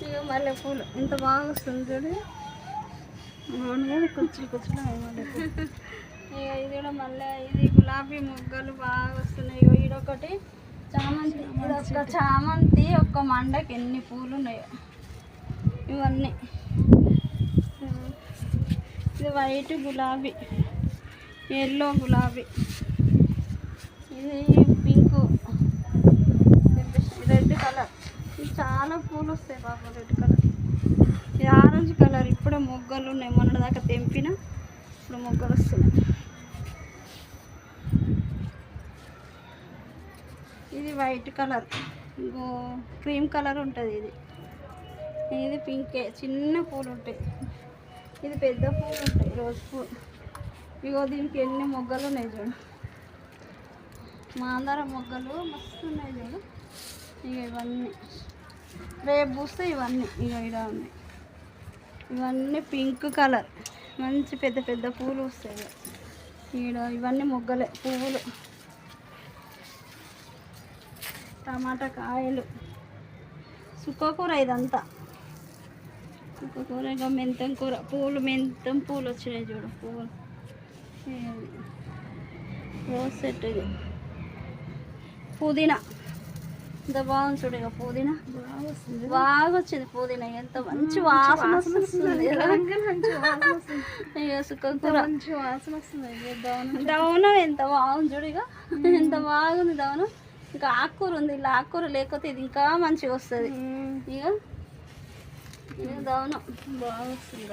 ఇక మల్లెపూలు ఇంత బాగా వస్తుంది చూడు. కుచ్చులు కుచ్చులు మల్లెపూలు. ఇక ఇది కూడా మళ్ళీ ఇది గులాబీ మొగ్గలు బాగా వస్తున్నాయి. ఇక ఇదొకటి చామంతి. ఇదొక్క చామంతి ఒక్క మండకి ఎన్ని పూలు ఉన్నాయో ఇవన్నీ. ఇది వైట్ గులాబీ, ఎల్లో గులాబీ, ఇది పింకు, రెడ్ కలర్. ఇది చాలా పూలు వస్తాయి బాబు. రెడ్ కలర్, ఇది ఆరెంజ్ కలర్. ఇప్పుడే మొగ్గలు ఉన్నాయి, మొన్నటిదాకా తెంపిన, ఇప్పుడు మొగ్గలు వస్తున్నాయి. ఇది వైట్ కలర్, క్రీమ్ కలర్ ఉంటుంది. ఇది పింకే, చిన్న పూలు ఉంటాయి. ఇది పెద్ద పూలు ఉంటాయి, రోజు పూలు. ఇగో దీనికి ఎన్ని మొగ్గలు ఉన్నాయి చూడు. మాందార మొగ్గలు మస్తు ఉన్నాయి చూడు. ఇక ఇవన్నీ రేపు పూస్తే ఇవన్నీ ఇక ఇలా ఉన్నాయి. ఇవన్నీ పింక్ కలర్, మంచి పెద్ద పెద్ద పూలు వస్తాయి. ఈడ ఇవన్నీ మొగ్గలే, పువ్వులు. టమాటా కాయలు, సుక్కకూర. ఇదంతా సుక్కకూర. ఇక మెంతం కూర, పూలు, మెంతం పూలు వచ్చినాయి చూడు. పువ్వులు రోజ్ సెట్. ఇది పుదీనా, ఇంత బాగుంది చూడు. ఇక పుదీనా బాగా వచ్చింది. పుదీనా ఎంత మంచి వాసన వస్తుంది. ఇక సుక్కకూర మంచి వాసన వస్తుంది. దవనం ఎంత బాగుంది చూడు. ఇక ఎంత బాగుంది దవనం. ఇంకా ఆకుకూర ఉంది. ఇలా ఆకుకూర లేకపోతే ఇది ఇంకా మంచిగా వస్తుంది. ఇక దవనం బాగా వస్తుంది.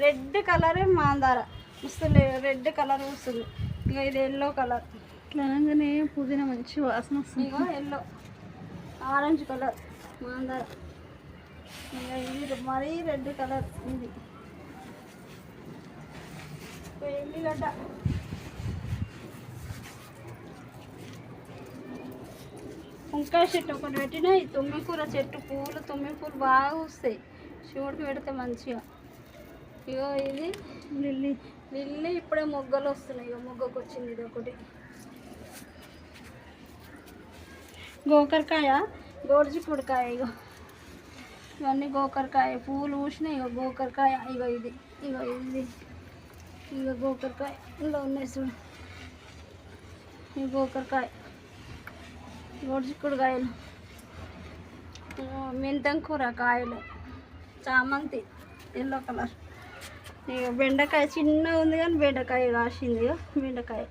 రెడ్ కలర్ మాందార వస్తుంది, రెడ్ కలర్ వస్తుంది. ఇక ఇది ఎల్లో కలర్. ఇట్లా అనగానే పుదీనా మంచి వాసన వస్తుంది. ఇక ఎల్లో, ఆరెంజ్ కలర్ మాందార. ఇక ఇది మరీ రెడ్ కలర్. ఇది ఎల్లిగడ్డ, వంకాయ చెట్టు ఒకటి పెట్టిన. ఈ తుమ్మికూర చెట్టు పూలు, తుమ్మి పూలు బాగా వస్తాయి. శివుడికి పెడితే మంచిగా. ఇగో ఇది లిల్లీ. లిల్లీ ఇప్పుడే మొగ్గలు వస్తున్నాయి. ఇక మొగ్గకు వచ్చింది ఇది ఒకటి. గోకరకాయ, గోరుచిక్కుడుకాయ. ఇగో ఇవన్నీ గోకరకాయ పూలు పూసినాయి. ఇక గోకరకాయ. ఇగో ఇది, ఇగో ఇది, ఇక గోకరకాయ. ఇలా ఉన్నాయి చూడు. ఈ గోకరకాయ, గోరుచిక్కుడుకాయలు, మెంతం కూర కాయలు, చామంతి ఎల్లో కలర్. ఇక బెండకాయ చిన్నగా ఉంది కానీ బెండకాయ కాసింది. ఇక బెండకాయ.